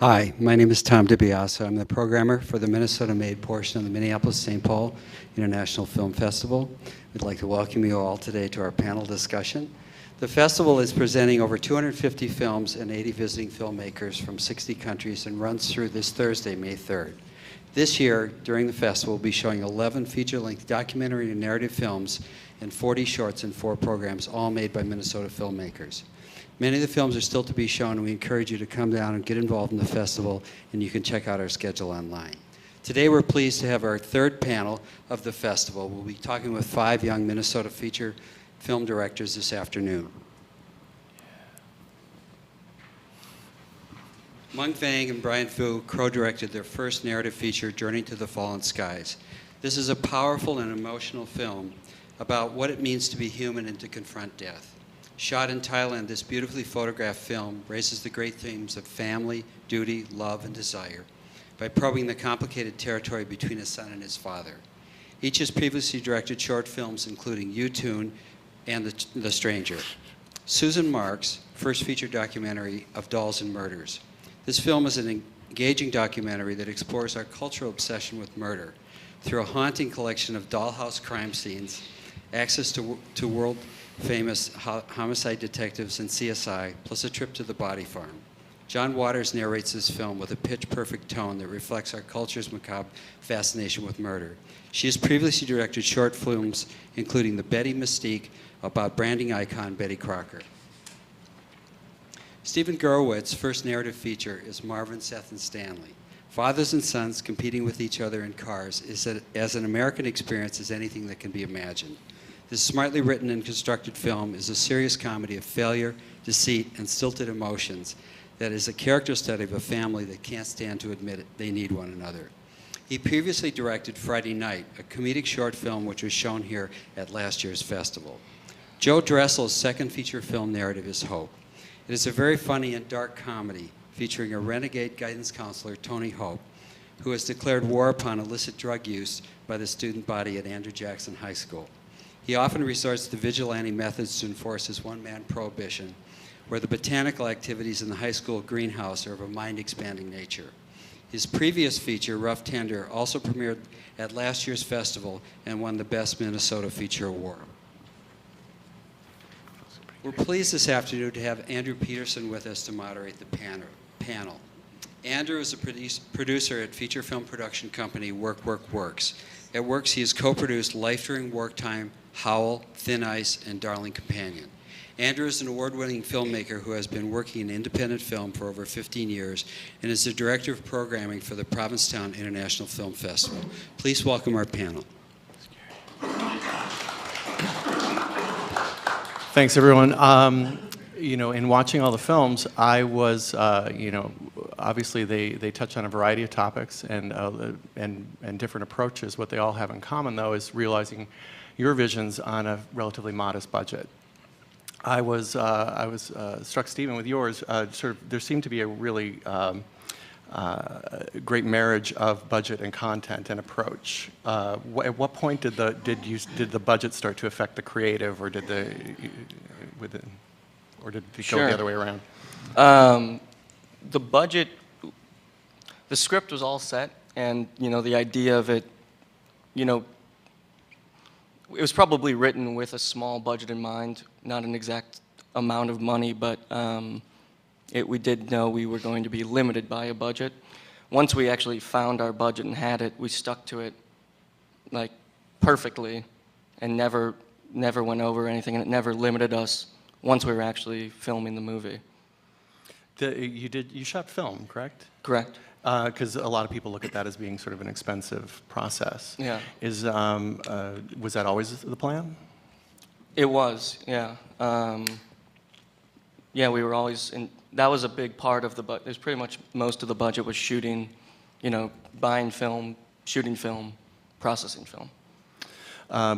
Hi, my name is Tom DiBiase. I'm the programmer for the Minnesota-made portion of the Minneapolis-St. Paul International Film Festival. We'd like to welcome you all today to our panel discussion. The festival is presenting over 250 films and 80 visiting filmmakers from 60 countries and runs through this Thursday, May 3rd. This year, during the festival, we'll be showing 11 feature-length documentary and narrative films and 40 shorts and 4 programs, all made by Minnesota filmmakers. Many of the films are still to be shown, and we encourage you to come down and get involved in the festival, and you can check out our schedule online. Today we're pleased to have our third panel of the festival. We'll be talking with 5 young Minnesota feature film directors this afternoon. Mung Vang and Brian Fu co-directed their first narrative feature, Journey to the Fallen Skies. This is a powerful and emotional film about what it means to be human and to confront death. Shot in Thailand, this beautifully photographed film raises the great themes of family, duty, love, and desire by probing the complicated territory between a son and his father. Each has previously directed short films including U-Tune and The Stranger. Susan Marks' first feature documentary of Dolls and Murders. This film is an engaging documentary that explores our cultural obsession with murder through a haunting collection of dollhouse crime scenes, access to world-famous homicide detectives and CSI, plus a trip to the body farm. John Waters narrates this film with a pitch-perfect tone that reflects our culture's macabre fascination with murder. She has previously directed short films, including The Betty Mystique, about branding icon Betty Crocker. Stephen Gorowitz's first narrative feature is Marvin, Seth, and Stanley. Fathers and sons competing with each other in cars is as an American experience as anything that can be imagined. This smartly written and constructed film is a serious comedy of failure, deceit, and stilted emotions that is a character study of a family that can't stand to admit it, they need one another. He previously directed Friday Night, a comedic short film which was shown here at last year's festival. Joe Dressel's second feature film narrative is Hope. It is a very funny and dark comedy featuring a renegade guidance counselor, Tony Hope, who has declared war upon illicit drug use by the student body at Andrew Jackson High School. He often resorts to vigilante methods to enforce his one-man prohibition, where the botanical activities in the high school greenhouse are of a mind-expanding nature. His previous feature, Rough Tender, also premiered at last year's festival and won the Best Minnesota Feature Award. We're pleased this afternoon to have Andrew Peterson with us to moderate the panel. Andrew is a producer at feature film production company Werc Werk Werks. At Werks, he has co-produced Life During Work Time, Howl, Thin Ice, and Darling Companion. Andrew is an award-winning filmmaker who has been working in independent film for over 15 years and is the director of programming for the Provincetown International Film Festival. Please welcome our panel. Thanks, everyone. In watching all the films, I was, obviously they touch on a variety of topics and different approaches. What they all have in common, though, is realizing your visions on a relatively modest budget. I was struck, Stephen, with yours. There seemed to be a really great marriage of budget and content and approach. At what point did the budget start to affect the creative, or did it go the other way around? The budget, the script was all set, and the idea of it, it was probably written with a small budget in mind, not an exact amount of money, but we did know we were going to be limited by a budget. Once we actually found our budget and had it, we stuck to it like perfectly and never went over anything, and it never limited us once we were actually filming the movie. You shot film, correct? Correct. Because a lot of people look at that as being sort of an expensive process. Yeah. Was that always the plan? It was, yeah. Yeah, we were always that was a big part of the budget. There's pretty much most of the budget was shooting, buying film, shooting film, processing film.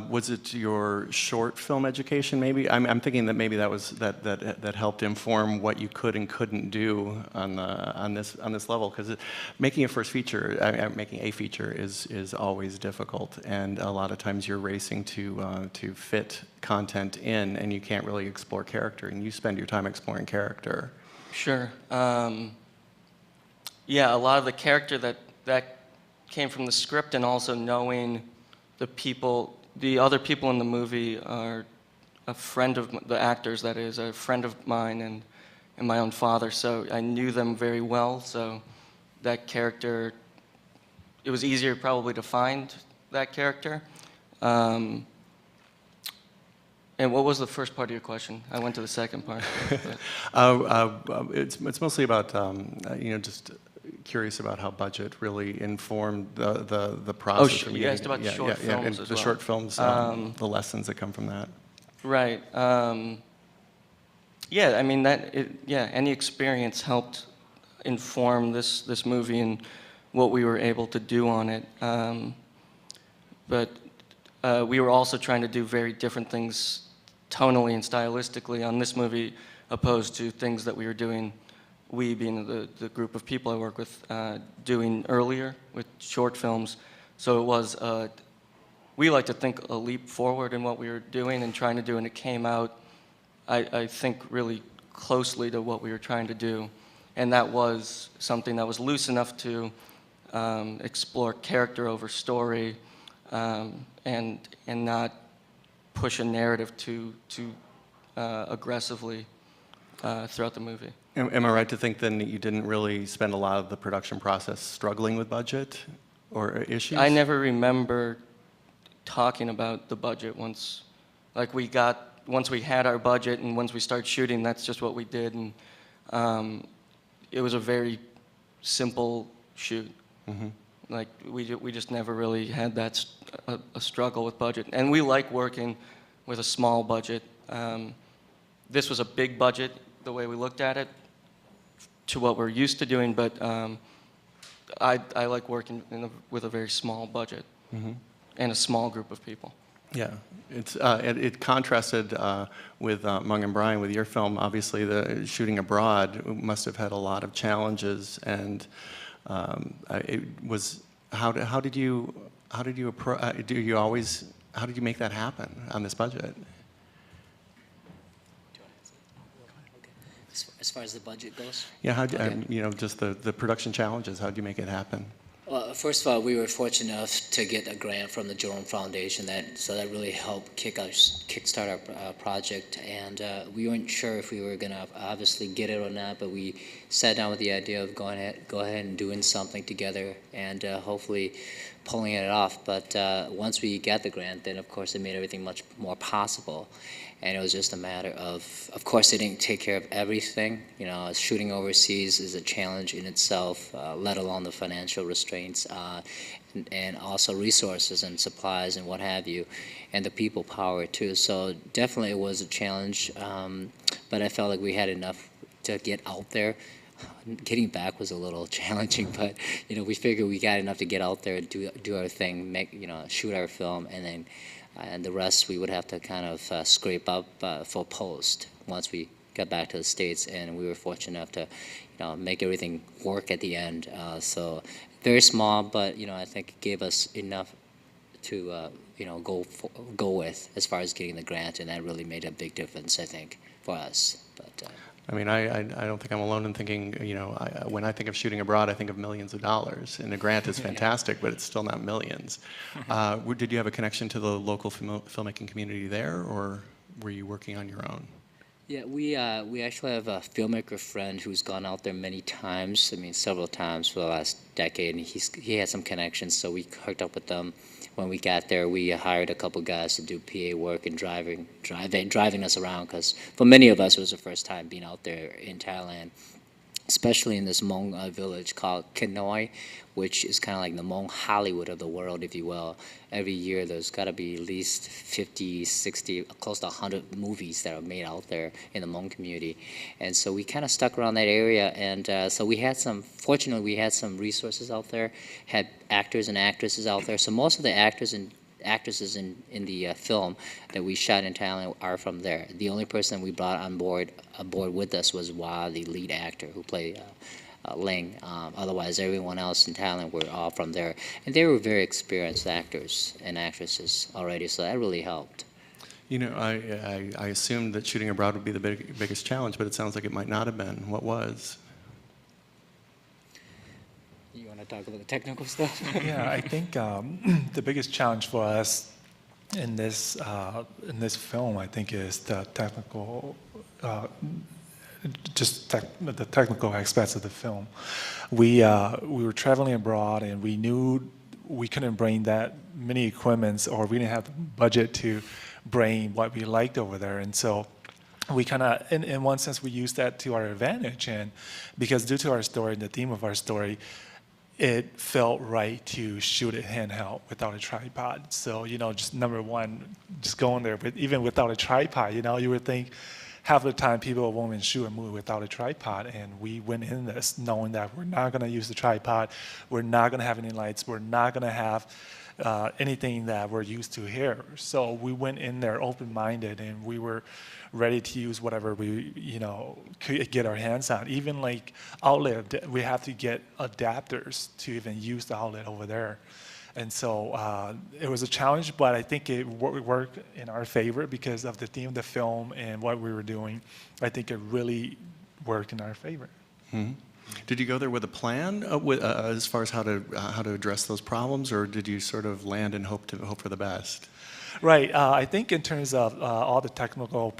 Was it your short film education, maybe? I'm thinking that maybe that helped inform what you could and couldn't do on this level, because making a feature is always difficult, and a lot of times you're racing to fit content in, and you can't really explore character, and you spend your time exploring character. Sure. Yeah, a lot of the character that came from the script, and also knowing the other people in the movie are a friend of the actors, that is, a friend of mine and my own father. So I knew them very well. So that character, it was easier probably to find that character. And what was the first part of your question? I went to the second part. It's mostly about just curious about how budget really informed the process. Oh, you asked about short films and as the well. short films, the lessons that come from that. Right. Yeah, I mean any experience helped inform this movie and what we were able to do on it. But we were also trying to do very different things tonally and stylistically on this movie, opposed to things that we were doing, we being the group of people I work with, doing earlier with short films. So it was, we like to think a leap forward in what we were doing and trying to do, and it came out, I think, really closely to what we were trying to do. And that was something that was loose enough to explore character over story, and not push a narrative too aggressively throughout the movie. Am I right to think then that you didn't really spend a lot of the production process struggling with budget or issues? I never remember talking about the budget once we had our budget, and once we started shooting, that's just what we did. And it was a very simple shoot. Mm-hmm. Like we just never really had that a struggle with budget, and we like working with a small budget. This was a big budget, the way we looked at it, to what we're used to doing. But I like working with a very small budget, mm-hmm. and a small group of people. Yeah, it contrasted with Mung and Brian with your film. Obviously, the shooting abroad must have had a lot of challenges, and it was how did you make that happen on this budget? As far as the budget goes? Yeah, Okay. just the production challenges. How did you make it happen? Well, first of all, we were fortunate enough to get a grant from the Jerome Foundation, so that really helped kickstart our project. And we weren't sure if we were going to obviously get it or not, but we sat down with the idea of go ahead and doing something together, and hopefully pulling it off. But once we got the grant, then of course it made everything much more possible. And it was just a matter of course, they didn't take care of everything. Shooting overseas is a challenge in itself, let alone the financial restraints, and also resources and supplies and what have you, and the people power too. So definitely it was a challenge, but I felt like we had enough to get out there. Getting back was a little challenging, but we figured we got enough to get out there, do our thing, shoot our film, and then. And the rest we would have to kind of scrape up for post once we got back to the States, and we were fortunate enough to, make everything work at the end. So very small, but I think it gave us enough to go with as far as getting the grant, and that really made a big difference, I think, for us. But I mean, I don't think I'm alone in thinking, when I think of shooting abroad, I think of millions of dollars. And a grant is fantastic, but it's still not millions. Did you have a connection to the local filmmaking community there, or were you working on your own? yeah, we actually have a filmmaker friend who's gone out there many times. I mean, several times for the last decade, and he had some connections, so we hooked up with them. When we got there, we hired a couple guys to do PA work and driving us around, because for many of us, it was the first time being out there in Thailand, especially in this Hmong village called Hanoi, which is kind of like the Hmong Hollywood of the world, if you will. Every year, there's got to be at least 50, 60, close to 100 movies that are made out there in the Hmong community. And so we kind of stuck around that area, and so fortunately, we had some resources out there, had actors and actresses out there. So most of the actors and actresses in the film that we shot in Thailand are from there. The only person we brought aboard with us was Wa, the lead actor who played Ling. Otherwise, everyone else in Thailand were all from there, and they were very experienced actors and actresses already. So that really helped. I assumed that shooting abroad would be the biggest challenge, but it sounds like it might not have been. What was? want to talk about the technical stuff? Yeah, I think the biggest challenge for us in this film, I think, is the technical, the technical aspects of the film. We were traveling abroad, and we knew we couldn't bring that many equipments, or we didn't have the budget to bring what we liked over there, and so we kind of, in one sense, we used that to our advantage, and because due to our story, the theme of our story, it felt right to shoot it handheld without a tripod. So, just number one, just going there, but even without a tripod, you would think half the time people won't even shoot a movie without a tripod, and we went in this knowing that we're not going to use the tripod, we're not going to have any lights, we're not going to have anything that we're used to here. So we went in there open-minded, and we were ready to use whatever we, could get our hands on. Even like outlet, we have to get adapters to even use the outlet over there. And so it was a challenge, but I think it worked in our favor because of the theme of the film and what we were doing. I think it really worked in our favor. Mm-hmm. Did you go there with a plan as far as how to address those problems, or did you sort of land and hope for the best? Right. I think in terms of all the technical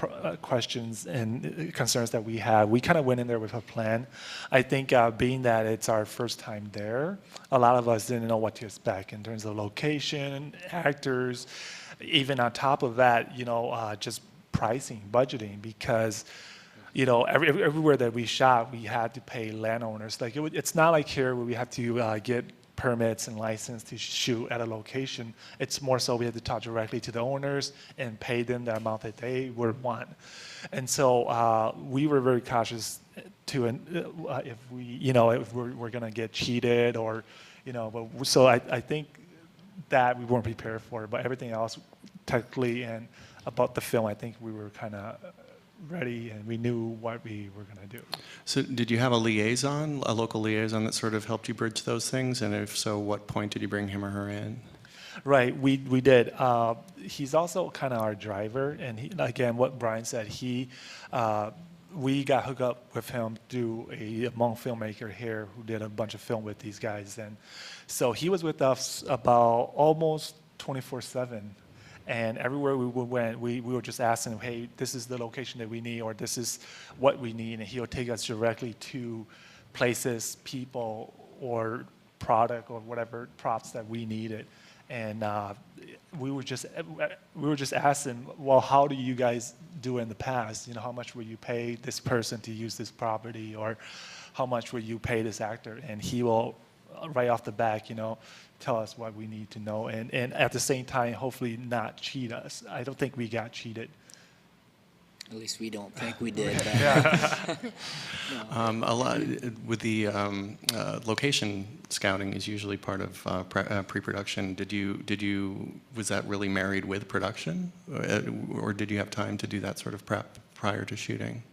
questions and concerns that we had, we kind of went in there with a plan. I think being that it's our first time there, a lot of us didn't know what to expect in terms of location, actors, even on top of that, just pricing, budgeting, because everywhere that we shot, we had to pay landowners. Like it's not like here where we have to get permits and license to shoot at a location. It's more so we had to talk directly to the owners and pay them the amount that they would want. And so we were very cautious to if we're going to get cheated or, but so I think that we weren't prepared for it, but everything else technically and about the film, I think we were kind of ready, and we knew what we were going to do. So did you have a local liaison that sort of helped you bridge those things? And if so, what point did you bring him or her in? Right, we did. He's also kind of our driver, and again, what Brian said, we got hooked up with him through a Hmong filmmaker here who did a bunch of film with these guys, and so he was with us about almost 24/7. And everywhere we went, we were just asking him, hey, this is the location that we need, or this is what we need. And he'll take us directly to places, people, or product, or whatever props that we needed. And we were just asking, well, how do you guys do in the past? How much will you pay this person to use this property, or how much will you pay this actor? And he will, right off the bat, tell us what we need to know, and at the same time, hopefully not cheat us. I don't think we got cheated. At least we don't think we did. A lot with the location scouting is usually part of pre-production. Was that really married with production, or did you have time to do that sort of prep prior to shooting?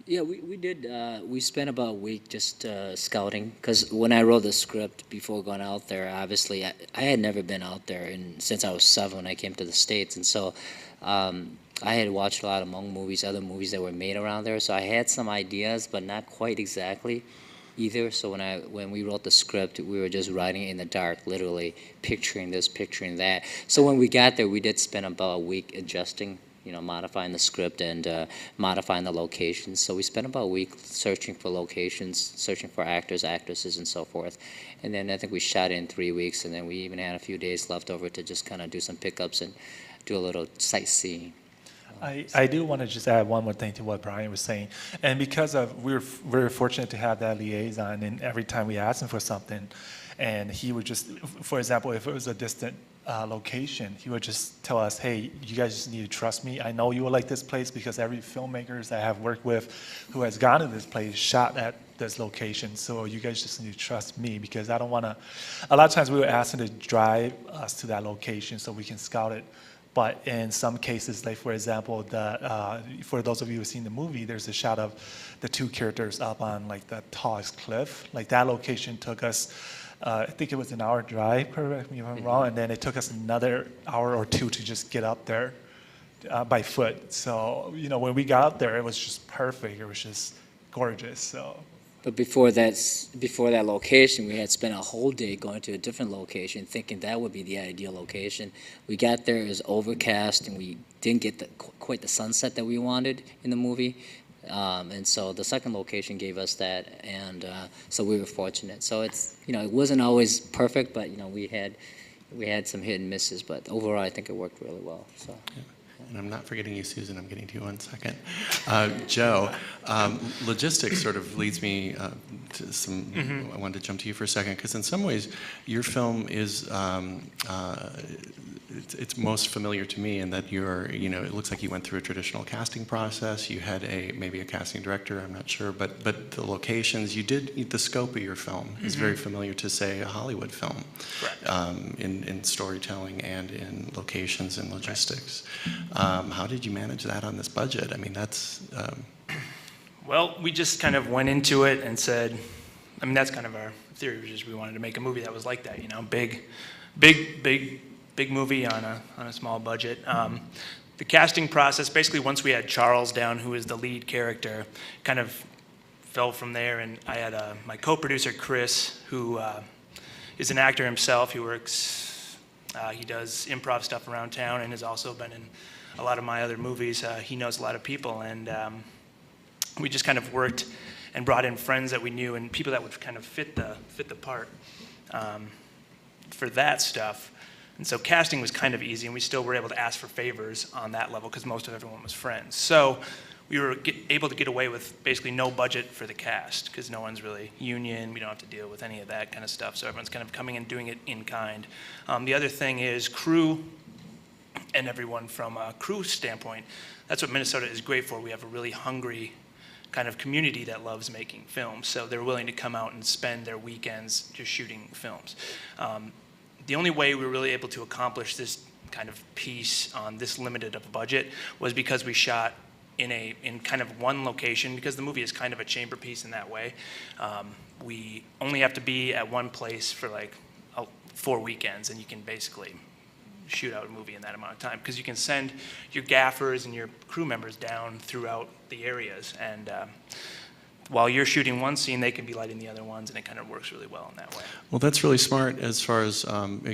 Yeah, we did. We spent about a week just scouting, because when I wrote the script before going out there, obviously I had never been out there since I was 7 when I came to the States, and so I had watched a lot of Hmong movies, other movies that were made around there, so I had some ideas, but not quite exactly either. So when we wrote the script, we were just writing in the dark, literally picturing this, picturing that. So when we got there, we did spend about a week adjusting, modifying the script and modifying the locations. So we spent about a week searching for locations, searching for actors, actresses, and so forth. And then I think we shot in 3 weeks, and then we even had a few days left over to just kind of do some pickups and do a little sightseeing. I do want to just add one more thing to what Brian was saying. And because we're very fortunate to have that liaison, and every time we asked him for something, and he would just, for example, if it was a distant location, he would just tell us, hey, you guys just need to trust me. I know you will like this place because every filmmakers that I have worked with who has gone to this place shot at this location. So you guys just need to trust me, because I don't want to, a lot of times we would ask him to drive us to that location so we can scout it. But in some cases, like for example, for those of you who've seen the movie, there's a shot of the two characters up on like the tallest cliff. Like that location took us, I think it was an hour drive, correct me if I'm wrong, and then it took us another hour or two to just get up there by foot. So, when we got up there, it was just perfect. It was just gorgeous. So, But before that location, we had spent a whole day going to a different location, thinking that would be the ideal location. We got there, it was overcast, and we didn't get quite the sunset that we wanted in the movie. And so the second location gave us that, and so we were fortunate. So it's, it wasn't always perfect, but we had some hit and misses. But overall, I think it worked really well. So. Yeah. And I'm not forgetting you, Susan. I'm getting to you 1 second. Joe, logistics sort of leads me to some. I wanted to jump to you for a second because in some ways, your film is. It's most familiar to me in that you're, it looks like you went through a traditional casting process. You had maybe a casting director, I'm not sure, but the locations, the scope of your film is very familiar to, say, a Hollywood film. In storytelling and in locations and logistics. How did you manage that on this budget? I mean, that's... Well, we just kind of went into it and said, that's kind of our theory, which is we wanted to make a movie that was like that, big movie on a small budget. The casting process, basically once we had Charles down, who is the lead character, kind of fell from there, and I had my co-producer Chris, who is an actor himself. He does improv stuff around town and has also been in a lot of my other movies. He knows a lot of people, and we just kind of worked and brought in friends that we knew and people that would kind of fit the part for that stuff. And so casting was kind of easy, and we still were able to ask for favors on that level because most of everyone was friends. So we were able to get away with basically no budget for the cast because no one's really union. We don't have to deal with any of that kind of stuff. So everyone's kind of coming and doing it in kind. The other thing is crew and everyone from a crew standpoint. That's what Minnesota is great for. We have a really hungry kind of community that loves making films. So they're willing to come out and spend their weekends just shooting films. The only way we were really able to accomplish this kind of piece on this limited of a budget was because we shot in kind of one location, because the movie is kind of a chamber piece in that way. We only have to be at one place for like 4 weekends, and you can basically shoot out a movie in that amount of time because you can send your gaffers and your crew members down throughout the areas, and while you're shooting one scene, they can be lighting the other ones, and it kind of works really well in that way. Well, that's really smart as far as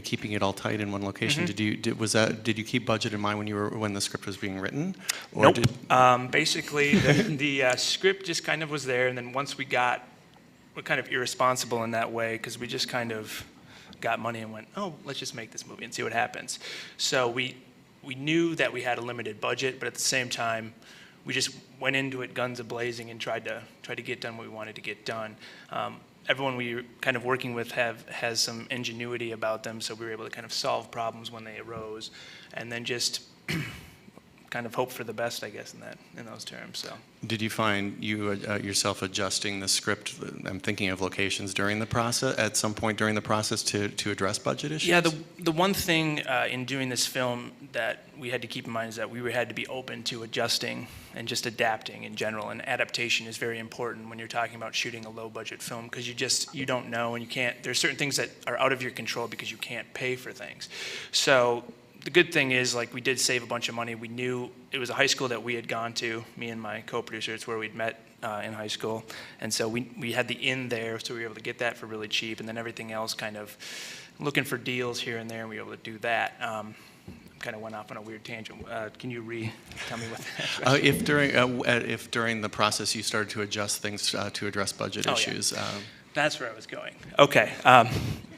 keeping it all tight in one location. Did you keep budget in mind when the script was being written? Or nope. Basically, the script just kind of was there, and then once we're kind of irresponsible in that way because we just kind of got money and went, oh, let's just make this movie and see what happens. So we knew that we had a limited budget, but at the same time, we just went into it guns a-blazing and tried to get done what we wanted to get done. Everyone we were kind of working with has some ingenuity about them, so we were able to kind of solve problems when they arose, and then just kind of hope for the best, I guess, in those terms. So. Did you find you yourself adjusting the script? I'm thinking of locations during the process, at some point during the process to address budget issues? Yeah, the one thing in doing this film that we had to keep in mind is that we had to be open to adjusting and just adapting in general. And adaptation is very important when you're talking about shooting a low-budget film because you don't know, and you can't. There's certain things that are out of your control because you can't pay for things. So the good thing is, like, we did save a bunch of money. We knew it was a high school that we had gone to, me and my co-producer. It's where we'd met in high school. And so we had the inn there, so we were able to get that for really cheap. And then everything else kind of looking for deals here and there, and we were able to do that. Kind of went off on a weird tangent. Can you tell me what that if during the process you started to adjust things to address budget issues? Yeah. That's where I was going. Okay.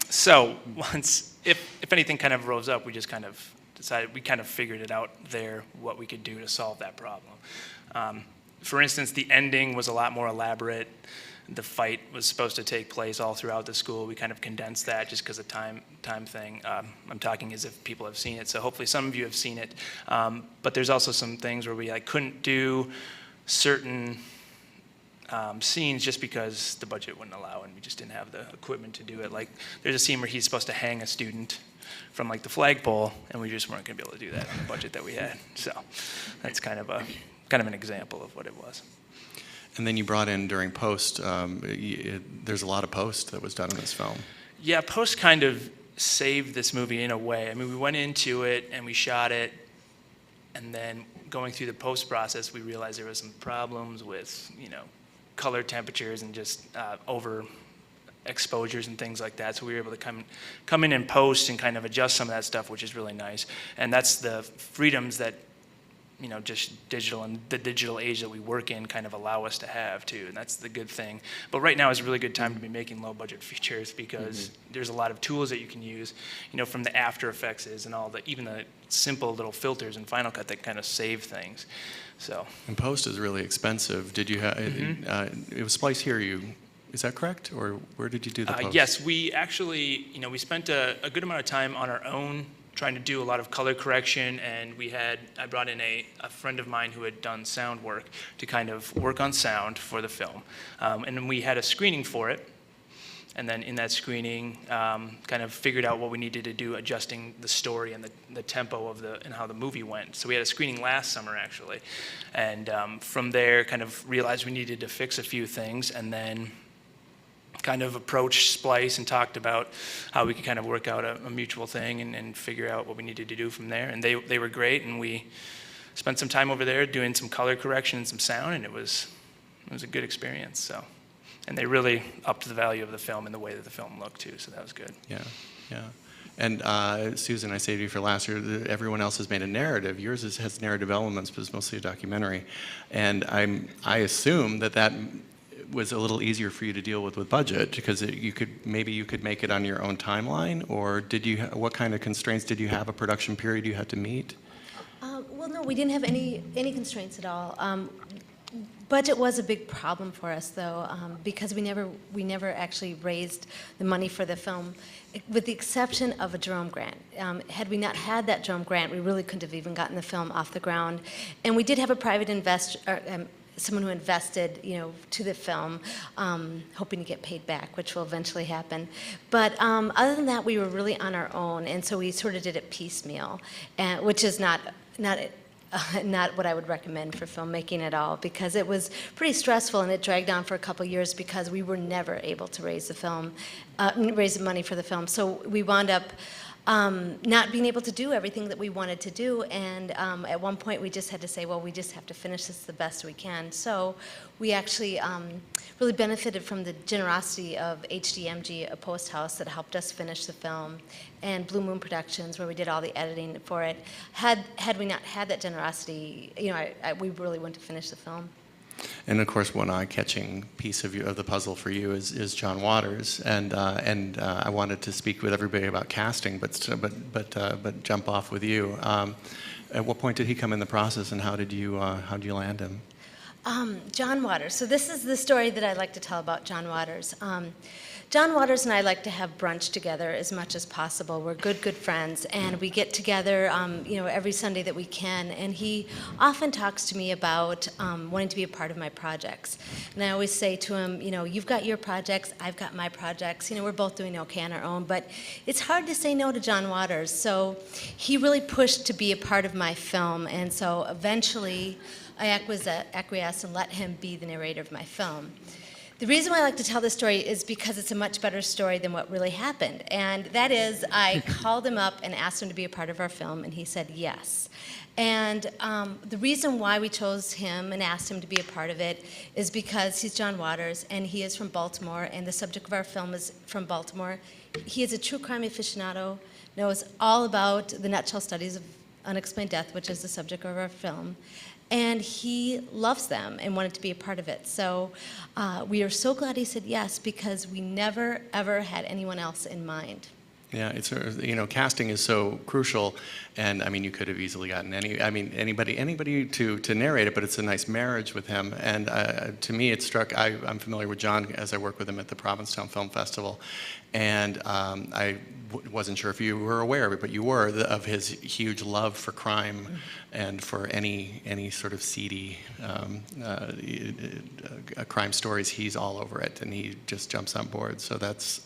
So once, if anything kind of rose up, we just kind of decided, we kind of figured it out there, what we could do to solve that problem. For instance, the ending was a lot more elaborate. The fight was supposed to take place all throughout the school. We kind of condensed that just because of time thing. I'm talking as if people have seen it, so hopefully some of you have seen it. But there's also some things where we couldn't do certain scenes just because the budget wouldn't allow, and we just didn't have the equipment to do it. Like, there's a scene where he's supposed to hang a student from the flagpole, and we just weren't going to be able to do that in the budget that we had. So that's kind of an example of what it was. And then you brought in during post, there's a lot of post that was done in this film. Yeah, post kind of saved this movie in a way. I mean, we went into it and we shot it, and then going through the post process, we realized there were some problems with, color temperatures and just over exposures and things like that. So we were able to come in and post and kind of adjust some of that stuff, which is really nice. And that's the freedoms that, you know, just digital and the digital age that we work in kind of allow us to have too, and that's the good thing. But right now is a really good time to be making low budget features because there's a lot of tools that you can use, you know, from the After Effects and all the, even the simple little filters in Final Cut that kind of save things. So. And post is really expensive. Did you have, it was Splice Here is that correct? Or where did you do the post? Yes, we actually, you know, we spent a good amount of time on our own trying to do a lot of color correction, and I brought in a friend of mine who had done sound work to kind of work on sound for the film. And then we had a screening for it, and then in that screening, kind of figured out what we needed to do, adjusting the story and the tempo of and how the movie went. So we had a screening last summer, actually, and from there kind of realized we needed to fix a few things, and then kind of approached Splice and talked about how we could kind of work out a mutual thing and figure out what we needed to do from there. And they were great, and we spent some time over there doing some color correction and some sound, and it was a good experience. So, and they really upped the value of the film and the way that the film looked too. So that was good. Yeah, yeah. And Susan, I saved you for last year. Everyone else has made a narrative. Yours has narrative elements, but it's mostly a documentary. And I assume that was a little easier for you to deal with budget because maybe you could make it on your own timeline, or what kind of constraints did you have? A production period you had to meet? Well, no, we didn't have any constraints at all. Budget was a big problem for us, though, because we never actually raised the money for the film, with the exception of a Jerome grant. Had we not had that Jerome grant, we really couldn't have even gotten the film off the ground. And we did have a private investor. Someone who invested, you know, to the film, hoping to get paid back, which will eventually happen. But other than that, we were really on our own, and so we sort of did it piecemeal, which is not what I would recommend for filmmaking at all, because it was pretty stressful and it dragged on for a couple years because we were never able to raise the money for the film. So we wound up not being able to do everything that we wanted to do, and at one point we just had to say, well, we just have to finish this the best we can. So we actually really benefited from the generosity of HDMG, a post house that helped us finish the film, and Blue Moon Productions, where we did all the editing for it. Had we not had that generosity, you know, we really wouldn't have finished the film. And of course, one eye-catching piece of the puzzle for you is John Waters, and I wanted to speak with everybody about casting, but jump off with you. At what point did he come in the process, and how did you land him? John Waters. So this is the story that I like to tell about John Waters. John Waters and I like to have brunch together as much as possible. We're good friends, and we get together, you know, every Sunday that we can. And he often talks to me about wanting to be a part of my projects. And I always say to him, you know, you've got your projects, I've got my projects. You know, we're both doing okay on our own, but it's hard to say no to John Waters. So he really pushed to be a part of my film, and so eventually I acquiesced and let him be the narrator of my film. The reason why I like to tell this story is because it's a much better story than what really happened. And that is, I called him up and asked him to be a part of our film, and he said yes. And the reason why we chose him and asked him to be a part of it is because he's John Waters, and he is from Baltimore, and the subject of our film is from Baltimore. He is a true crime aficionado, knows all about the nutshell studies of unexplained death, which is the subject of our film. And he loves them and wanted to be a part of it. So we are so glad he said yes, because we never, ever had anyone else in mind. Yeah, it's you know, casting is so crucial, and I mean, you could have easily gotten anybody to narrate it, but it's a nice marriage with him. And to me, it struck. I'm familiar with John as I work with him at the Provincetown Film Festival, and I wasn't sure if you were aware of it, but you were, of his huge love for crime and for any sort of seedy crime stories. He's all over it, and he just jumps on board. So that's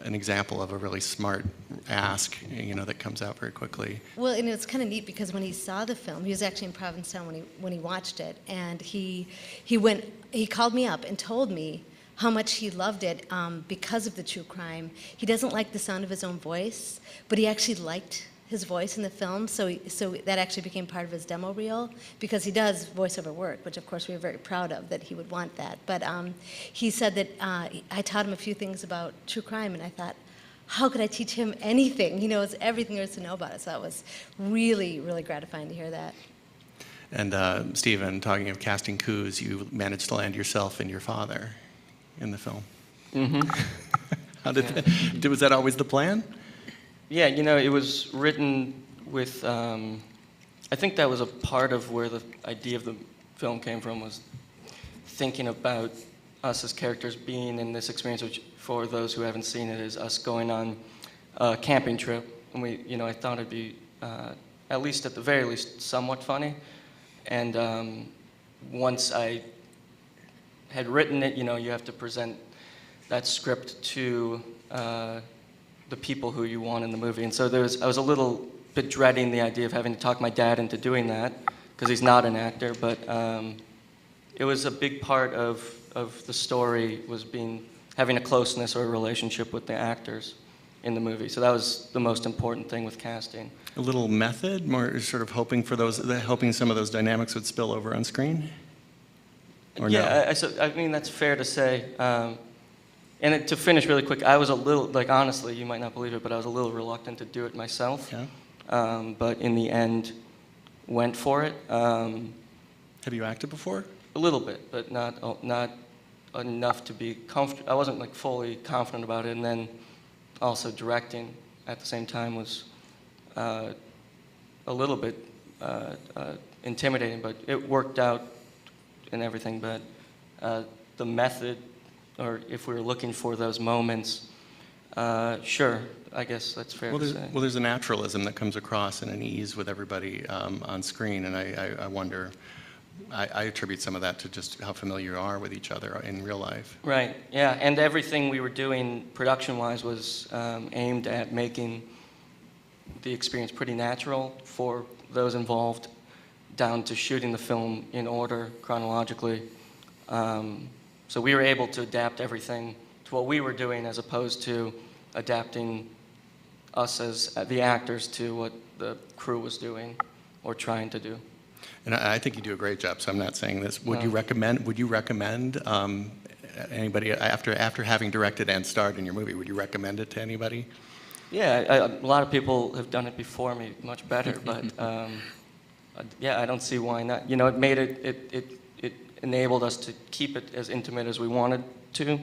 an example of a really smart ask, you know, that comes out very quickly. Well, and it's kind of neat because when he saw the film, he was actually in Provincetown when he watched it, and he called me up and told me how much he loved it because of the true crime. He doesn't like the sound of his own voice, but he actually liked his voice in the film, so that actually became part of his demo reel, because he does voiceover work, which of course we were very proud of that he would want that. But he said that I taught him a few things about true crime, and I thought, how could I teach him anything? He knows everything there is to know about it. So that was really, really gratifying to hear that. And Stephen, talking of casting coups, you managed to land yourself and your father in the film. Mm-hmm. How was that always the plan? Yeah, it was written with, I think that was a part of where the idea of the film came from, was thinking about us as characters being in this experience, which for those who haven't seen it is us going on a camping trip. And I thought it'd be, at least at the very least, somewhat funny. And once I had written it, you have to present that script to the people who you want in the movie. And so I was a little bit dreading the idea of having to talk my dad into doing that, because he's not an actor, but it was a big part of the story, was having a closeness or a relationship with the actors in the movie. So that was the most important thing with casting. A little method, more sort of hoping some of those dynamics would spill over on screen? Or yeah, no? I mean, that's fair to say. And to finish really quick, I was a little, honestly, you might not believe it, but I was a little reluctant to do it myself. Yeah. But in the end, went for it. Have you acted before? A little bit, but not enough to be comfortable. I wasn't fully confident about it, and then also directing at the same time was a little bit intimidating, but it worked out and everything. But the method, or if we were looking for those moments, sure, I guess that's fair to say. Well, there's a naturalism that comes across and an ease with everybody on screen, and I wonder, I attribute some of that to just how familiar you are with each other in real life. Right, yeah, and everything we were doing production-wise was aimed at making the experience pretty natural for those involved, down to shooting the film in order, chronologically. So we were able to adapt everything to what we were doing, as opposed to adapting us as the actors to what the crew was doing or trying to do. And I think you do a great job, so I'm not saying this. Would you recommend anybody, after having directed and starred in your movie, would you recommend it to anybody? Yeah, a lot of people have done it before me much better, but yeah, I don't see why not. It made it enabled us to keep it as intimate as we wanted to,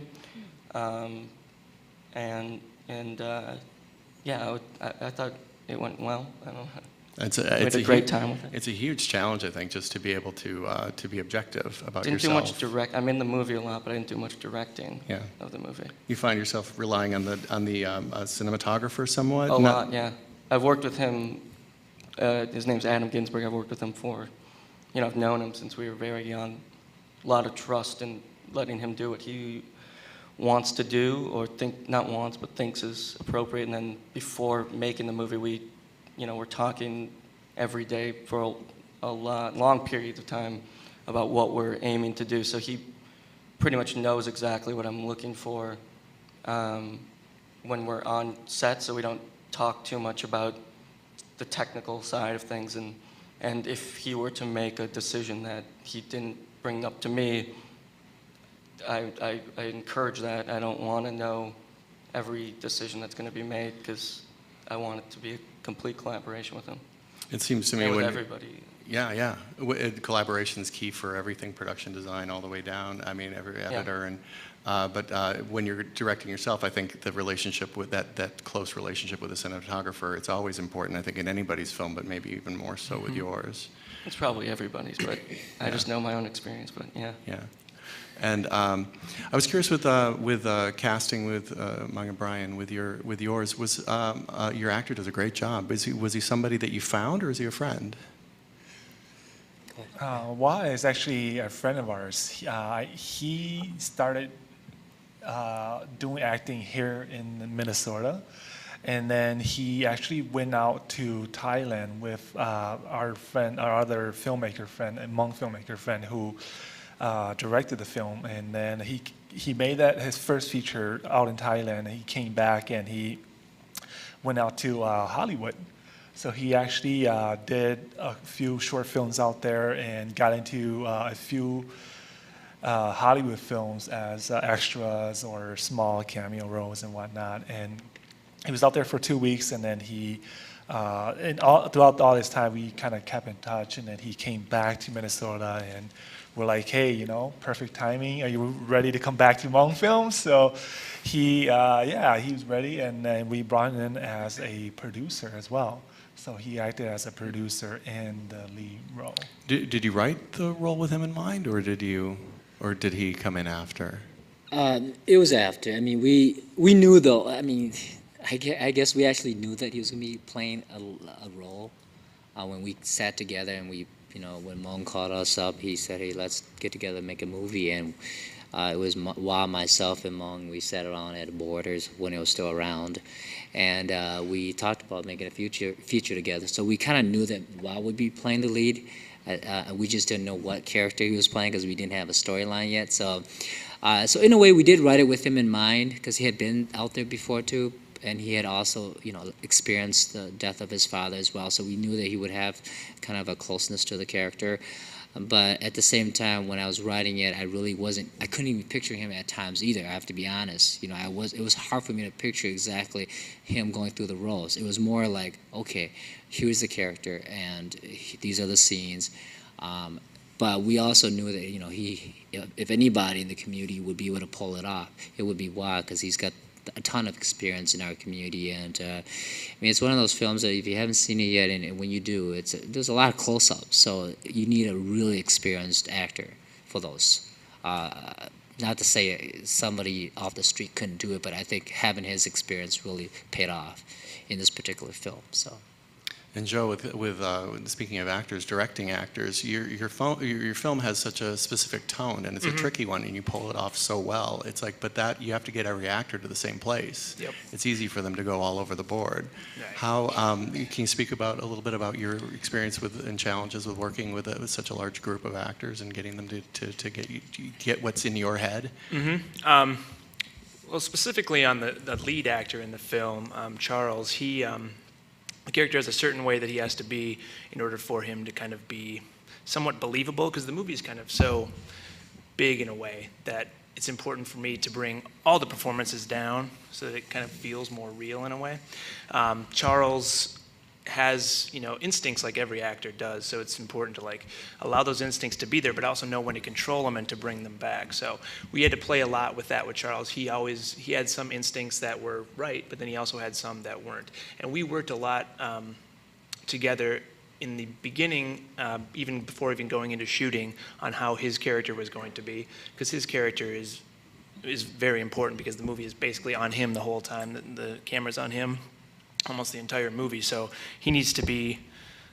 yeah, I thought it went well. I don't know. It's a great time with it. It's a huge challenge, I think, just to be able to be objective about Didn't yourself. do much direct. I'm in the movie a lot, but I didn't do much directing of the movie. You find yourself relying on the cinematographer somewhat? A lot, yeah. I've worked with him. His name's Adam Ginsberg. I've worked with him for, I've known him since we were very young. A lot of trust in letting him do what he wants to do, or thinks is appropriate. And then before making the movie, we're talking every day for long periods of time about what we're aiming to do. So he pretty much knows exactly what I'm looking for when we're on set, so we don't talk too much about the technical side of things. And if he were to make a decision that he didn't bring up to me, I encourage that. I don't want to know every decision that's going to be made, because I want it to be a complete collaboration with him. It seems to me and with everybody. Yeah. Collaboration is key for everything, production design all the way down. I mean, every editor. But when you're directing yourself, I think the relationship with that close relationship with a cinematographer, it's always important, I think, in anybody's film, but maybe even more so with yours. It's probably everybody's, but I just know my own experience, but yeah. Yeah. And I was curious with casting with Mung and Brian, with yours, was your actor does a great job. Was he somebody that you found, or is he a friend? Wai is actually a friend of ours. He started doing acting here in Minnesota, and then he actually went out to Thailand with our other filmmaker friend, a Hmong filmmaker friend, who directed the film. And then he made that his first feature out in Thailand. And he came back and he went out to Hollywood So he actually did a few short films out there and got into a few Hollywood films as extras or small cameo roles and whatnot. And he was out there for 2 weeks, and then throughout all this time, we kind of kept in touch. And then he came back to Minnesota, and we're like, hey, perfect timing. Are you ready to come back to Hmong Films? So he was ready, and then we brought him in as a producer as well. So he acted as a producer in the lead role. Did you write the role with him in mind, or did he come in after? It was after. I mean, we knew though. I mean, I guess we actually knew that he was going to be playing a role when we sat together, and when Hmong called us up, he said, hey, let's get together and make a movie. And it was myself and Hmong, we sat around at Borders when it was still around. And we talked about making a feature together. So we kind of knew that Wa would be playing the lead. We just didn't know what character he was playing because we didn't have a storyline yet. So in a way, we did write it with him in mind because he had been out there before too. And he had also, experienced the death of his father as well. So we knew that he would have kind of a closeness to the character. But at the same time, when I was writing it, I couldn't even picture him at times either, I have to be honest. It was hard for me to picture exactly him going through the roles. It was more like, okay, here's the character, and these are the scenes. But we also knew that, if anybody in the community would be able to pull it off, it would be Wa, because he's got a ton of experience in our community. And it's one of those films that if you haven't seen it yet, and when you do, there's a lot of close-ups, so you need a really experienced actor for those. Not to say somebody off the street couldn't do it, but I think having his experience really paid off in this particular film. So. And Joe, with speaking of actors, directing actors, your film has such a specific tone, and it's a tricky one, and you pull it off so well. It's like, but that you have to get every actor to the same place. Yep. It's easy for them to go all over the board. Right. How can you speak a little bit about your experience and challenges with working with such a large group of actors and getting them to get what's in your head? Mm-hmm. Well, specifically on the lead actor in the film, Charles, the character has a certain way that he has to be in order for him to kind of be somewhat believable, because the movie is kind of so big in a way that it's important for me to bring all the performances down so that it kind of feels more real in a way. Charles has instincts like every actor does, so it's important to allow those instincts to be there, but also know when to control them and to bring them back. So we had to play a lot with that with Charles. He had some instincts that were right, but then he also had some that weren't. And we worked a lot together in the beginning, even before even going into shooting, on how his character was going to be, because his character is very important, because the movie is basically on him the whole time. The camera's on him almost the entire movie, so he needs to be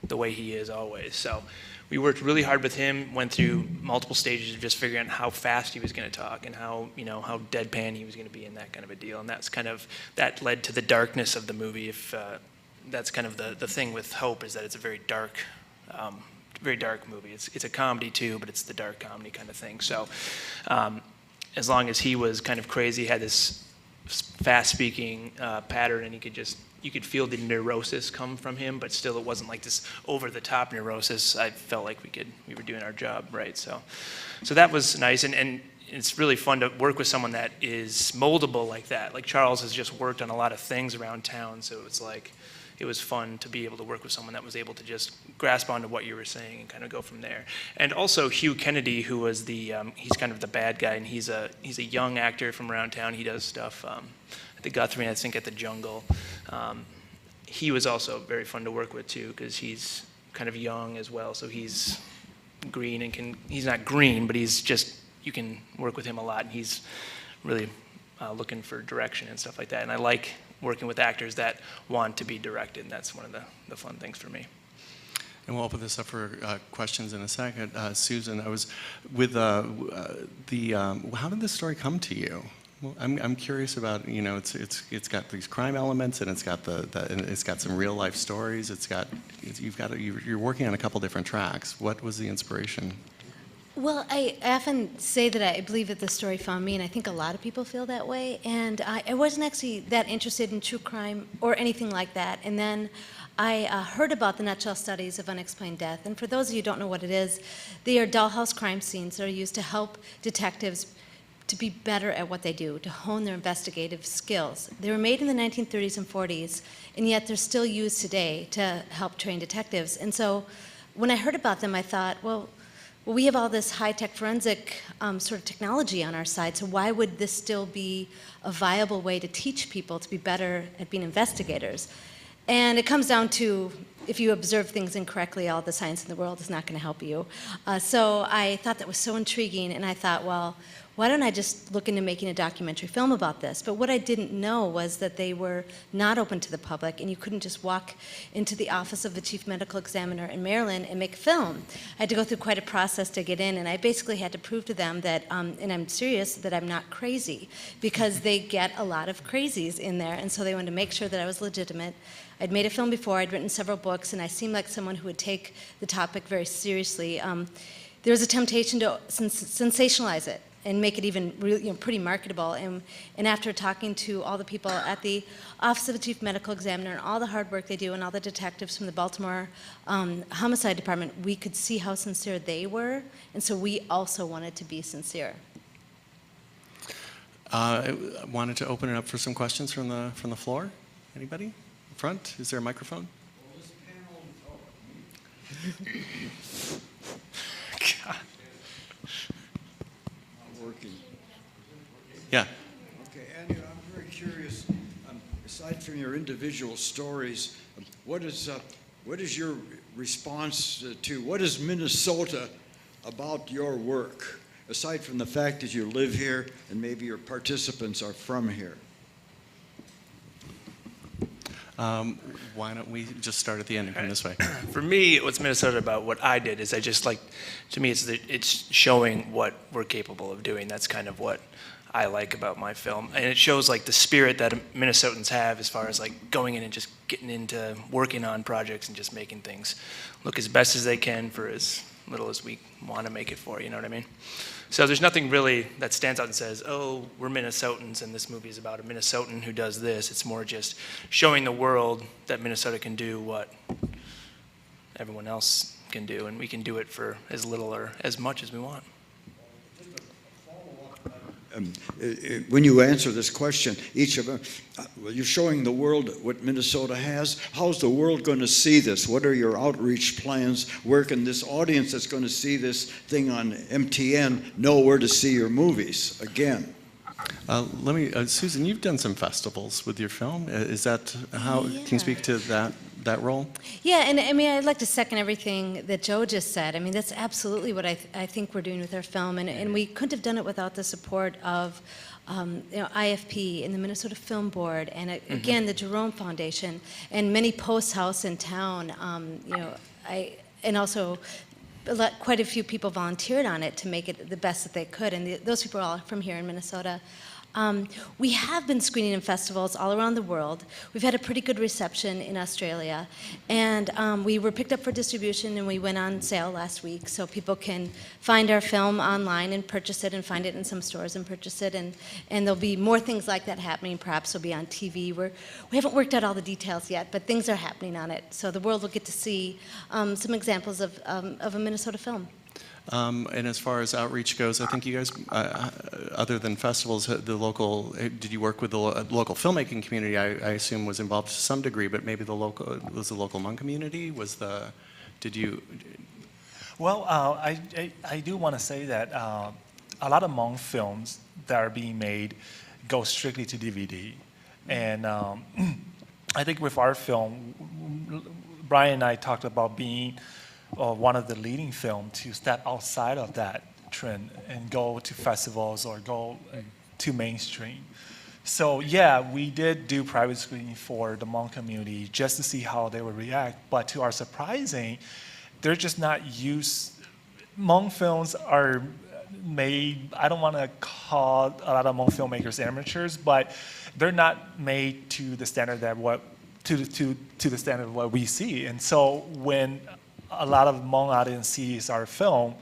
the way he is always. So we worked really hard with him, went through multiple stages of just figuring out how fast he was going to talk and how deadpan he was going to be, and that kind of a deal. And that led to the darkness of the movie. If that's kind of the thing with Hope, is that it's a very dark movie. It's a comedy too, but it's the dark comedy kind of thing. So as long as he was kind of crazy, had this fast-speaking pattern, and you could feel the neurosis come from him, but still it wasn't like this over-the-top neurosis. I felt like we were doing our job right. So that was nice, and it's really fun to work with someone that is moldable like that. Like Charles has just worked on a lot of things around town, so it was fun to be able to work with someone that was able to just grasp onto what you were saying and kind of go from there. And also Hugh Kennedy, who was he's kind of the bad guy, and he's a young actor from around town. He does stuff at the Guthrie, and I think at the Jungle. He was also very fun to work with too, because he's kind of young as well. So he's green and he's not green, but you can work with him a lot, and he's really looking for direction and stuff like that. And I like working with actors that want to be directed, and that's one of the fun things for me. And we'll open this up for questions in a second. Susan, I was with how did this story come to you? Well, I'm curious about, it's got these crime elements, and it's got and it's got some real life stories. You're working on a couple different tracks. What was the inspiration? Well, I often say that I believe that the story found me, and I think a lot of people feel that way. And I wasn't actually that interested in true crime or anything like that. And then I heard about the nutshell studies of unexplained death. And for those of you who don't know what it is, they are dollhouse crime scenes that are used to help detectives to be better at what they do, to hone their investigative skills. They were made in the 1930s and 40s, and yet they're still used today to help train detectives. And so when I heard about them, I thought, well, we have all this high-tech forensic sort of technology on our side, so why would this still be a viable way to teach people to be better at being investigators? And it comes down to, if you observe things incorrectly, all the science in the world is not going to help you. So I thought that was so intriguing, and I thought, well, why don't I just look into making a documentary film about this? But what I didn't know was that they were not open to the public, and you couldn't just walk into the office of the chief medical examiner in Maryland and make a film. I had to go through quite a process to get in, and I basically had to prove to them that, and I'm serious, that I'm not crazy, because they get a lot of crazies in there, and so they wanted to make sure that I was legitimate. I'd made a film before, I'd written several books, and I seemed like someone who would take the topic very seriously. There was a temptation to sensationalize it and make it even really, pretty marketable. And after talking to all the people at the Office of the Chief Medical Examiner and all the hard work they do and all the detectives from the Baltimore Homicide Department, we could see how sincere they were, and so we also wanted to be sincere. I wanted to open it up for some questions from the floor. Anybody? Front? Is there a microphone? God. Working. Yeah. Okay, Andrew, I'm very curious. Aside from your individual stories, what is your response to what is Minnesota about your work? Aside from the fact that you live here and maybe your participants are from here. Why don't we just start at the end and come this way? For me, what's Minnesota about what I did is I just like, to me, it's showing what we're capable of doing. That's kind of what I like about my film. And it shows like the spirit that Minnesotans have as far as like going in and just getting into working on projects and just making things look as best as they can for as little as we want to make it for, you know what I mean? So there's nothing really that stands out and says, oh, we're Minnesotans and this movie is about a Minnesotan who does this. It's more just showing the world that Minnesota can do what everyone else can do, and we can do it for as little or as much as we want. When you answer this question, each of them, you're showing the world what Minnesota has. How's the world going to see this? What are your outreach plans? Where can this audience that's going to see this thing on MTN know where to see your movies again? Susan, you've done some festivals with your film. Is that how? Yeah. Can you speak to that role? Yeah, and I mean, I'd like to second everything that Joe just said. I mean, that's absolutely what I think we're doing with our film, and we couldn't have done it without the support of IFP and the Minnesota Film Board, and again, the Jerome Foundation, and many post house in town. And also quite a few people volunteered on it to make it the best that they could, and those people are all from here in Minnesota. We have been screening in festivals all around the world. We've had a pretty good reception in Australia, and we were picked up for distribution, and we went on sale last week, so people can find our film online and purchase it, and find it in some stores and purchase it, and there'll be more things like that happening. Perhaps it'll be on TV. We haven't worked out all the details yet, but things are happening on it, so the world will get to see some examples of a Minnesota film. And as far as outreach goes, I think you guys, other than festivals, did you work with the local filmmaking community? I assume was involved to some degree, but maybe the local Hmong community? Well, I do want to say that a lot of Hmong films that are being made go strictly to DVD. And I think with our film, Brian and I talked about being one of the leading films to step outside of that trend and go to festivals or go to mainstream. So yeah, we did do private screening for the Hmong community just to see how they would react, but to our surprising, they're just not used. Hmong films are made, I don't want to call a lot of Hmong filmmakers amateurs, but they're not made to the standard that to the standard of what we see. And so when a lot of Hmong audience sees our film,